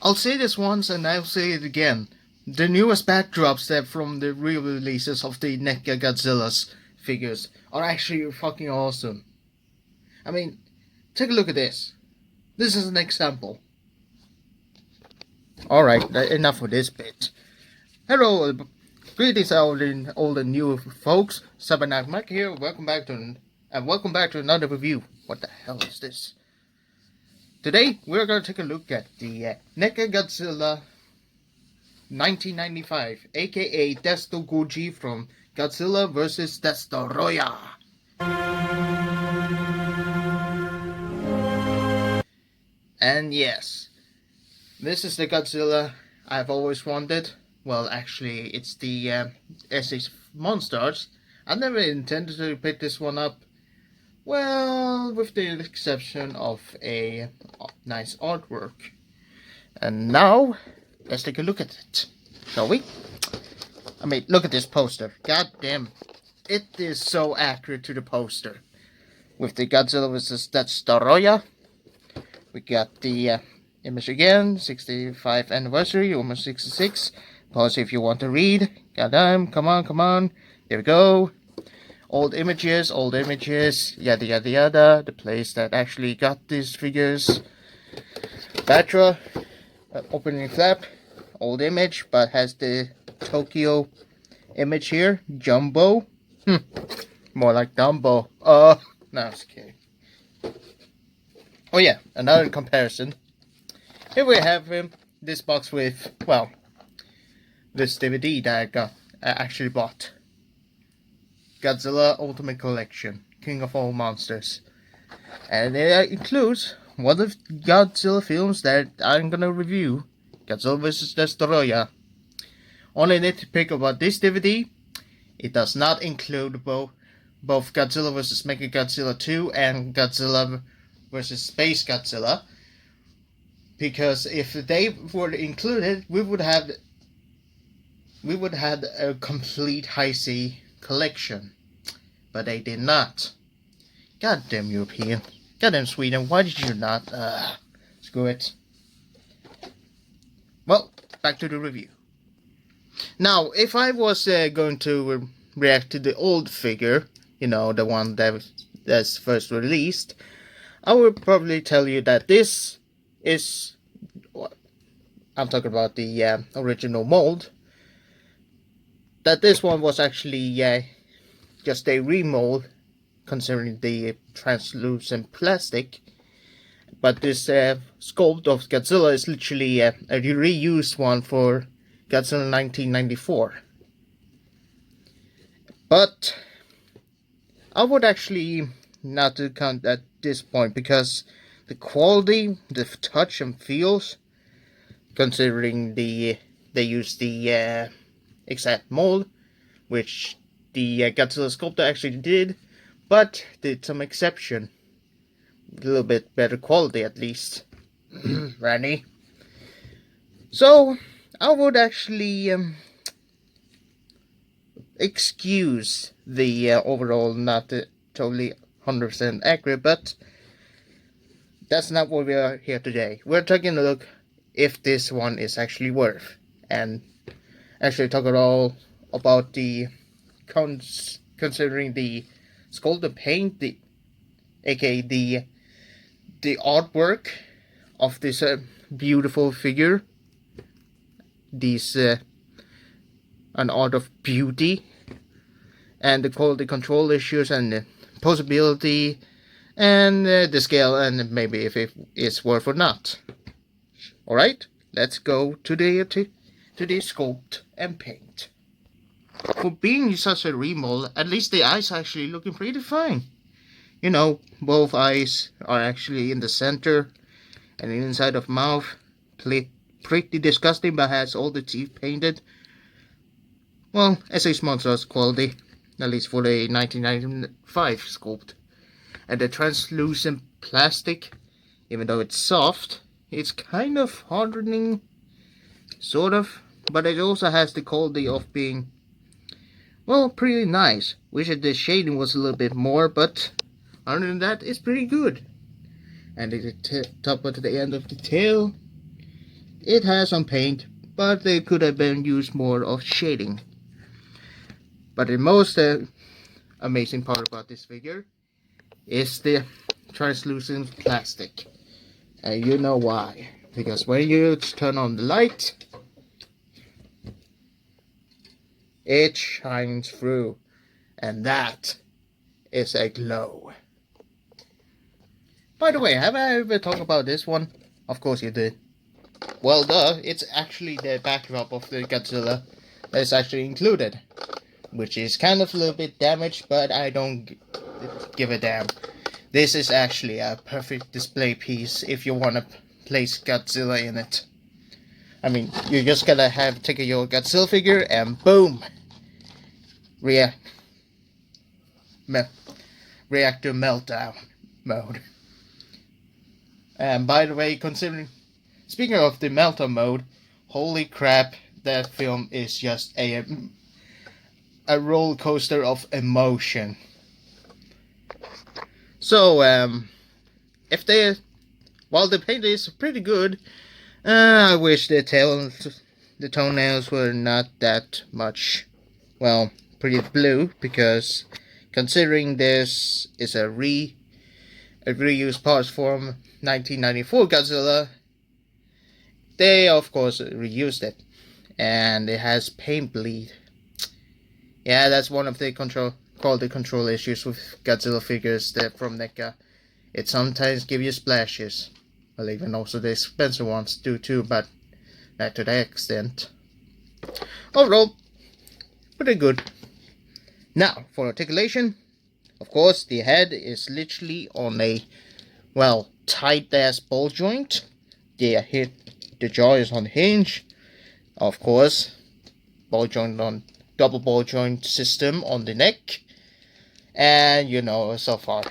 I'll say this once and I'll say it again. The newest backdrops that from the re-releases of the NECA Godzilla's figures are actually fucking awesome. I mean, take a look at this. This is an example. Alright, enough of this bit. Hello, greetings all the new folks. CyberKnight-Miky here. Welcome back to another review. What the hell is this? Today we're gonna take a look at the NECA Godzilla 1995, aka DestoGoji from Godzilla vs. Destoroyah. And yes, this is the Godzilla I've always wanted. Well, actually, it's the S.H.MonsterArts. I never intended to pick this one up. Well, with the exception of a nice artwork. And now, let's take a look at it, shall we? I mean, look at this poster. God damn, it is so accurate to the poster. With the Godzilla vs. Destoroyah. We got the image again, 65th anniversary, almost 66. Pause if you want to read. Goddamn, come on. There we go. Old images, yada yada yada. The place that actually got these figures. Batra, opening flap, old image, but has the Tokyo image here. Jumbo. More like Dumbo. No, I'm just kidding. Oh yeah, another comparison. Here we have this box with, well, this DVD that I actually bought. Godzilla Ultimate Collection, King of All Monsters. And it includes one of the Godzilla films that I'm gonna review, Godzilla vs. Destoroyah. Only need to pick about this DVD. It does not include both Godzilla vs. Mechagodzilla 2 and Godzilla vs. Space Godzilla. Because if they were included, we would have a complete Heisei collection, but they did not. Goddamn European, goddamn Sweden, why did you not? Screw it. Well, back to the review. Now, if I was going to react to the old figure, you know, the one that's first released, I would probably tell you that this is, I'm talking about the original mold, that this one was actually just a remold considering the translucent plastic, but this sculpt of Godzilla is literally a reused one for Godzilla 1994. But I would actually not to count at this point, because the quality, the touch and feels, considering they use the exact mold, which the Godzilla sculptor actually did, but did some exception. A little bit better quality at least. Randy. So, I would actually excuse the overall not totally 100% accurate, but that's not what we are here today. We're taking a look if this one is actually worth, and actually talk about the considering the sculpted paint, aka the artwork of this beautiful figure. These an art of beauty, and the quality control issues, and the possibility, and the scale, and maybe if it is worth or not. Alright, let's go to the sculpt and paint. For being such a remold, at least the eyes are actually looking pretty fine. You know, both eyes are actually in the center, and the inside of mouth, pretty disgusting, but has all the teeth painted. Well, S.H.MonsterArts quality, at least for the 1995 sculpt. And the translucent plastic, even though it's soft, it's kind of hardening, sort of, but it also has the quality of being, well, pretty nice. Wish that the shading was a little bit more, but other than that, it's pretty good. And the top of the end of the tail, it has some paint, but they could have been used more of shading. But the most amazing part about this figure is the translucent plastic. And you know why. Because when you turn on the light, it shines through. And that is a glow. By the way, have I ever talked about this one? Of course you did. Well, it's actually the backdrop of the Godzilla that is actually included. Which is kind of a little bit damaged, but I don't give a damn. This is actually a perfect display piece if you want to place Godzilla in it. I mean, you're just gonna take your Godzilla figure and boom! Reactor meltdown mode. And by the way, speaking of the meltdown mode, holy crap, that film is just a roller coaster of emotion. So, while the paint is pretty good, I wish the toenails were not that much, well, pretty blue, because considering this is a reused parts from 1994 Godzilla, they of course reused it, and it has paint bleed. Yeah, that's one of the quality control issues with Godzilla figures from NECA. It sometimes gives you splashes. Well, even also the expensive ones do too, but not to that extent. Overall, pretty good. Now, for articulation, of course, the head is literally on a, well, tight-ass ball joint. The jaw is on hinge. Of course, double ball joint system on the neck, and you know, so far.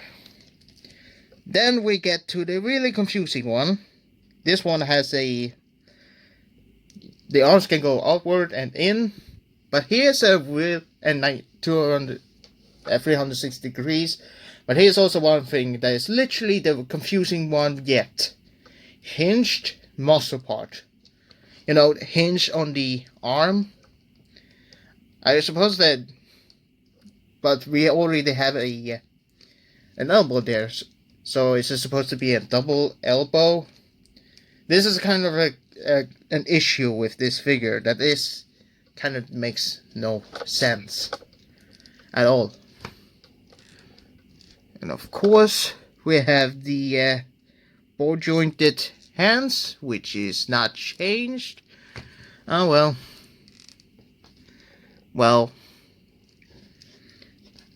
Then we get to the really confusing one. This one has the arms can go outward and in, but here's a real and 360 degrees. But here's also one thing that is literally the confusing one yet: hinged muscle part. You know, hinge on the arm. I suppose that, but we already have an elbow there, so is it supposed to be a double elbow? This is kind of an issue with this figure that is kind of makes no sense at all. And of course, we have the ball jointed hands, which is not changed. Oh well. Well,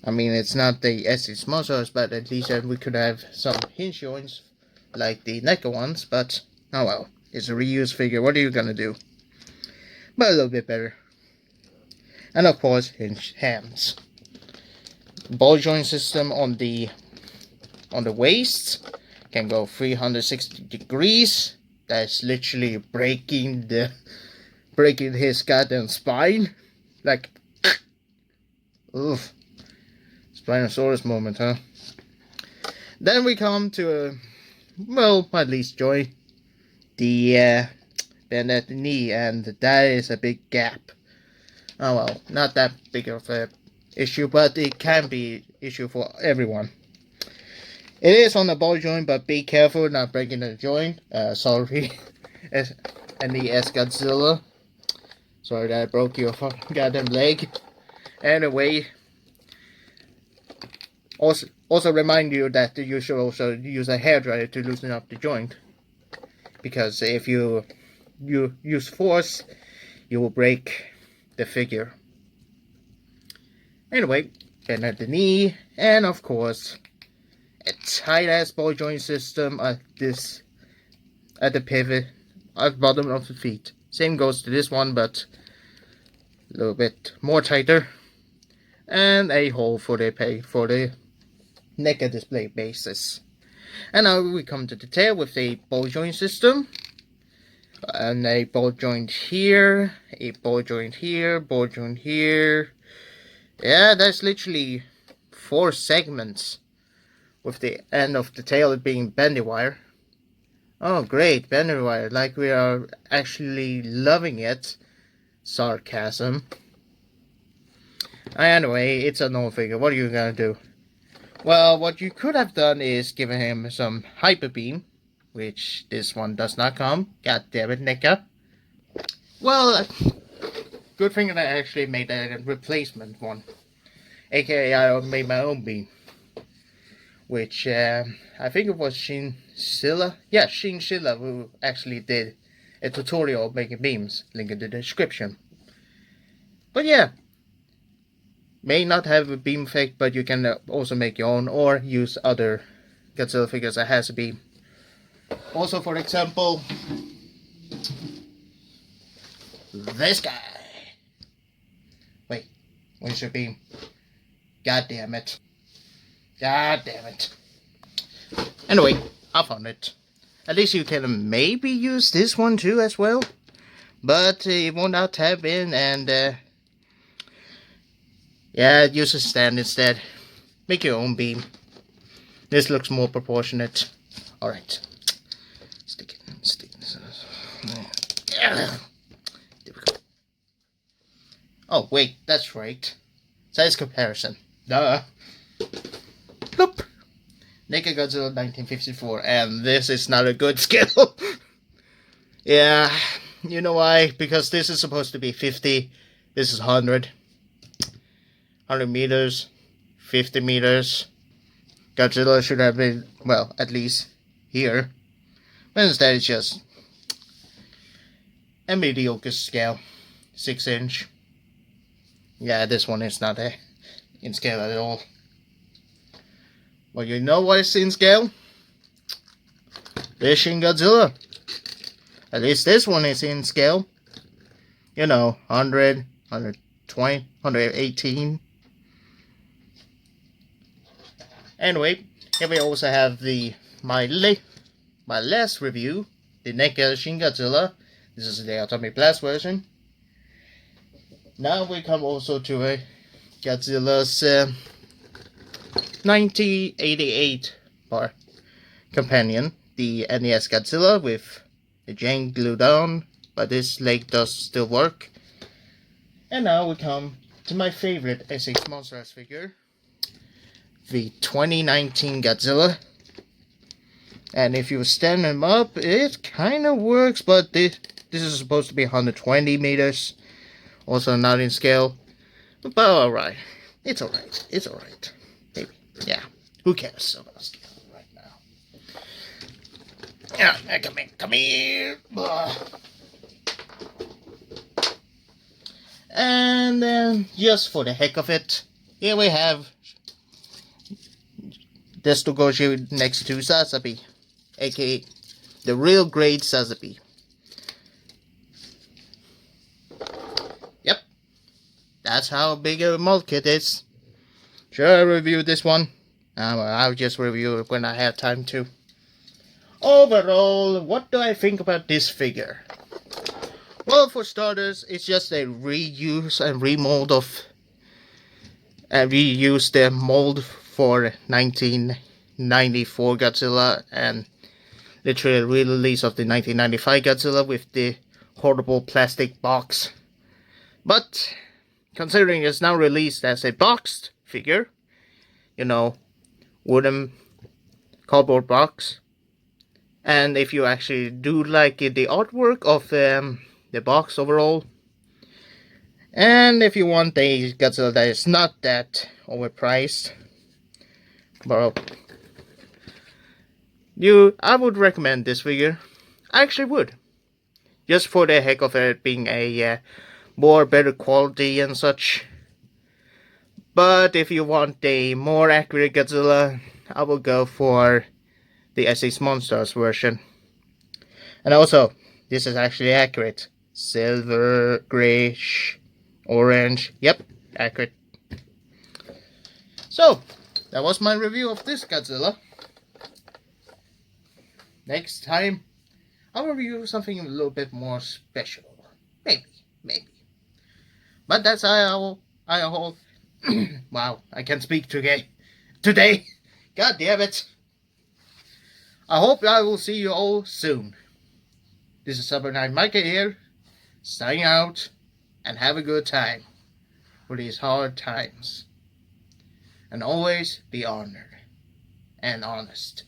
I mean, it's not the S.H.MonsterArts, but at least we could have some hinge joints like the NECA ones, but oh well, it's a reused figure, what are you gonna do? But a little bit better. And of course, hinged hands. Ball joint system on the waist can go 360 degrees. That's literally breaking his goddamn spine. Like, oof. Spinosaurus moment, huh? Then we come to, well, at least joy. The bend at the knee, and that is a big gap. Oh well, not that big of a issue, but it can be issue for everyone. It is on the ball joint, but be careful not breaking the joint. Sorry, and the Godzilla. Sorry that I broke your goddamn leg. Anyway, also remind you that you should also use a hairdryer to loosen up the joint, because if you use force, you will break the figure. Anyway, bend at the knee, and of course, a tight ass ball joint system at the pivot at the bottom of the feet. Same goes to this one, but a little bit more tighter, and a hole for the NECA display bases. And now we come to the tail with a ball joint system, and a ball joint here, a ball joint here, ball joint here. Yeah, that's literally 4 segments, with the end of the tail being bendy wire. Oh, great, Bannerwire, like we are actually loving it. Sarcasm. Anyway, it's a null figure. What are you gonna do? Well, what you could have done is given him some hyper beam, which this one does not come. God damn it, NECA. Well, good thing that I actually made a replacement one. AKA I made my own beam. Which, I think it was Shinzilla. Yeah, Shinzilla who actually did a tutorial of making beams. Link in the description. But yeah. May not have a beam effect, but you can also make your own or use other Godzilla figures that has a beam. Also, for example, this guy. Wait, where's your beam? God damn it. God damn it. Anyway, I found it. At least you can maybe use this one too as well. But it will not have in, and yeah, use a stand instead. Make your own beam. This looks more proportionate. Alright. Stick it. Yeah. There we go. Oh, wait, that's right. Size comparison. Duh. Nope. NECA Godzilla 1954, and this is not a good scale. Yeah, you know why? Because this is supposed to be 50, this is 100. 100 meters, 50 meters. Godzilla should have been, well, at least here. But instead it's just a mediocre scale. 6-inch. Yeah, this one is not in scale at all. Well, you know what is in scale? This Shin Godzilla. At least this one is in scale. You know, 100, 120, 118. Anyway, here we also have my last review, the NECA Shin Godzilla. This is the Atomic Blast version. Now we come also to a Godzilla's 1988 part companion, the NES Godzilla with the chain glued on, but this leg does still work. And now we come to my favorite S.H.MonsterArts figure, the 2019 Godzilla. And if you stand him up, it kind of works, but this is supposed to be 120 meters, also not in scale. But alright, it's alright, it's alright. Maybe, yeah, who cares about scale right now? Yeah, come here. And then, just for the heck of it, here we have DestoGoji next to Sazabi, aka the real grade Sazabi. Yep, that's how big a mold kit is. Should I review this one? I'll just review it when I have time to. Overall, what do I think about this figure? Well, for starters, it's just a reuse and remold of, and reuse the mold for 1994 Godzilla and literally a release of the 1995 Godzilla with the horrible plastic box. But considering it's now released as a boxed figure, you know, wooden cardboard box, and if you actually do like the artwork of the box overall, and if you want a Godzilla that is not that overpriced, well, I would recommend this figure. I actually would, just for the heck of it being a more better quality and such. But if you want a more accurate Godzilla, I will go for the S.H.MonsterArts version. And also, this is actually accurate. Silver, grayish, orange. Yep, accurate. So, that was my review of this Godzilla. Next time, I'll review something a little bit more special. Maybe. But that's all. Wow, I can't speak today. God damn it. I hope I will see you all soon. This is CyberKnight-Miky here, signing out, and have a good time for these hard times. And always be honored and honest.